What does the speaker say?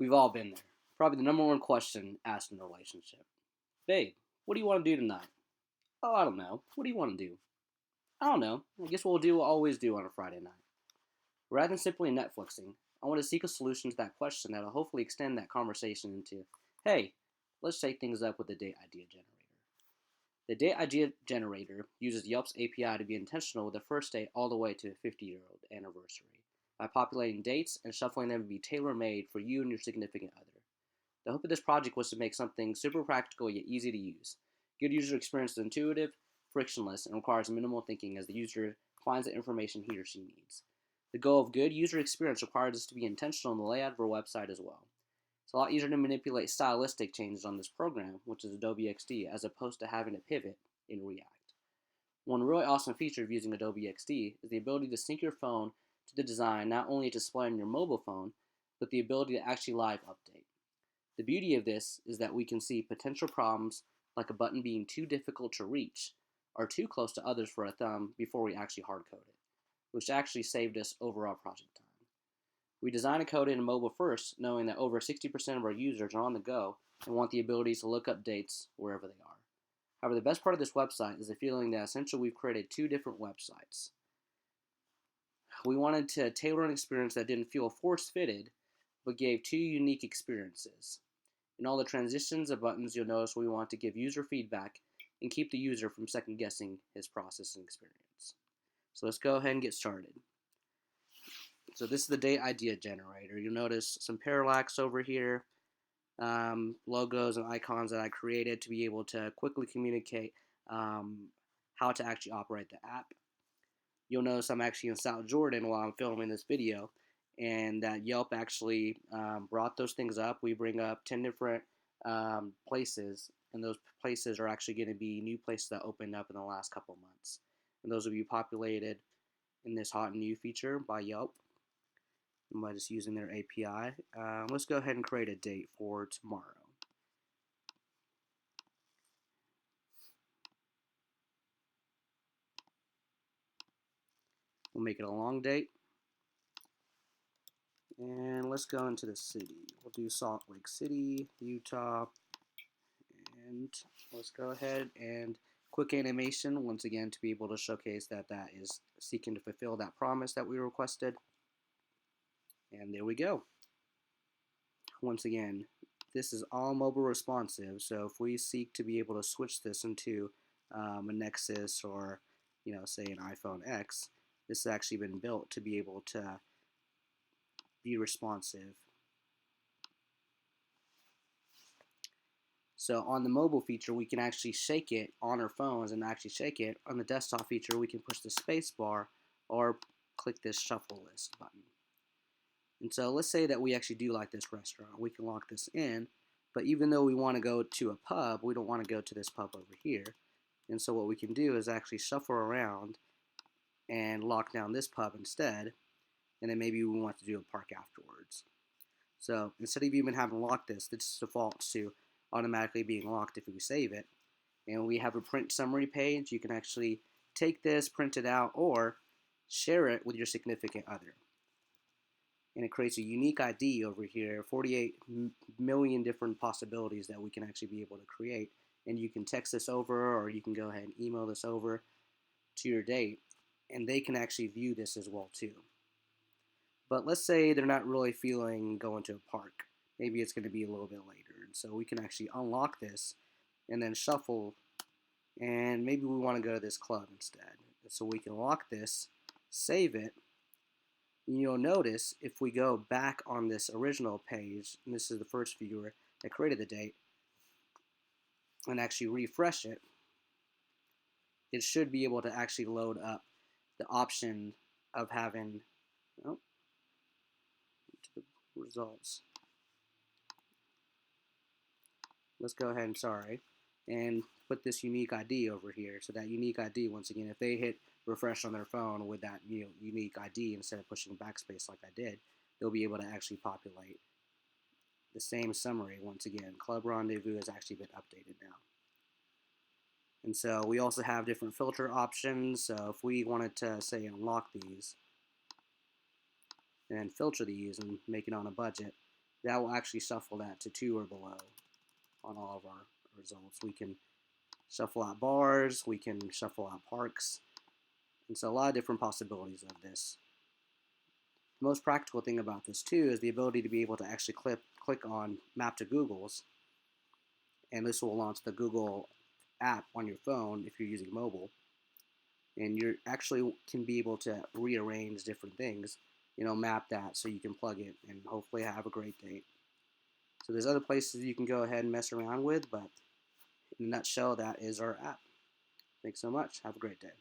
We've all been there. Probably the number one question asked in a relationship. Babe, what do you want to do tonight? Oh, I don't know. What do you want to do? I don't know. I guess we'll do what we always do on a Friday night. Rather than simply Netflixing, I want to seek a solution to that question that'll hopefully extend that conversation into, hey, let's shake things up with the date idea generator. The date idea generator uses Yelp's API to be intentional with the first date all the way to a 50-year-old anniversary by populating dates and shuffling them to be tailor made for you and your significant other. The hope of this project was to make something super practical yet easy to use. Good user experience is intuitive, frictionless, and requires minimal thinking as the user finds the information he or she needs. The goal of good user experience requires us to be intentional in the layout of our website as well. It's a lot easier to manipulate stylistic changes on this program, which is Adobe XD, as opposed to having to pivot in React. One really awesome feature of using Adobe XD is the ability to sync your phone to the design not only to display on your mobile phone, but the ability to actually live update. The beauty of this is that we can see potential problems like a button being too difficult to reach or too close to others for a thumb before we actually hard code it, which actually saved us overall project time. We design and code it in mobile first, knowing that over 60% of our users are on the go and want the ability to look up dates wherever they are. However, the best part of this website is the feeling that essentially we've created two different websites. We wanted to tailor an experience that didn't feel force-fitted, but gave two unique experiences. In all the transitions of buttons, you'll notice we want to give user feedback and keep the user from second guessing his process and experience. So let's go ahead and get started. So this is the date idea generator. You'll notice some parallax over here, logos and icons that I created to be able to quickly communicate how to actually operate the app. You'll notice I'm actually in South Jordan while I'm filming this video, and that Yelp actually brought those things up. We bring up 10 different places, and those places are actually going to be new places that opened up in the last couple months. And those will be populated in this hot and new feature by Yelp by just using their API. Let's go ahead and create a date for tomorrow. We'll make it a long date. And let's go into the city. We'll do Salt Lake City, Utah. And let's go ahead and quick animation once again to be able to showcase that that is seeking to fulfill that promise that we requested. And there we go. Once again, this is all mobile responsive, so if we seek to be able to switch this into a Nexus or, say an iPhone X, this has actually been built to be able to be responsive. So on the mobile feature, we can actually shake it on our phones and actually shake it. On the desktop feature, we can push the space bar or click this shuffle list button. And so let's say that we actually do like this restaurant. We can lock this in, but even though we want to go to a pub, we don't want to go to this pub over here. And so what we can do is actually shuffle around and lock down this pub instead, and then maybe we want to do a park afterwards. So instead of even having to lock this defaults to automatically being locked if we save it. And we have a print summary page. You can actually take this, print it out, or share it with your significant other. And it creates a unique ID over here, 48 million different possibilities that we can actually be able to create. And you can text this over, or you can go ahead and email this over to your date, and they can actually view this as well too. But let's say they're not really feeling going to a park. Maybe it's going to be a little bit later. And so we can actually unlock this and then shuffle, and maybe we want to go to this club instead. So we can lock this, save it. You'll notice if we go back on this original page, and this is the first viewer that created the date, and actually refresh it, it should be able to actually load up the option of having, to the results. Let's go ahead and put this unique ID over here. So that unique ID, once again, if they hit refresh on their phone with that unique ID instead of pushing backspace like I did, they'll be able to actually populate the same summary. Once again, Club Rendezvous has actually been updated now. And so we also have different filter options. So if we wanted to, say, unlock these and filter these and make it on a budget, that will actually shuffle that to 2 or below on all of our results. We can shuffle out bars, we can shuffle out parks, and so a lot of different possibilities of this. The most practical thing about this too is the ability to be able to actually click on Map to Google's, and this will launch the Google app on your phone if you're using mobile, and you actually can be able to rearrange different things, map that so you can plug it and hopefully have a great day. So there's other places you can go ahead and mess around with, but in a nutshell, that is our app. Thanks so much. Have a great day.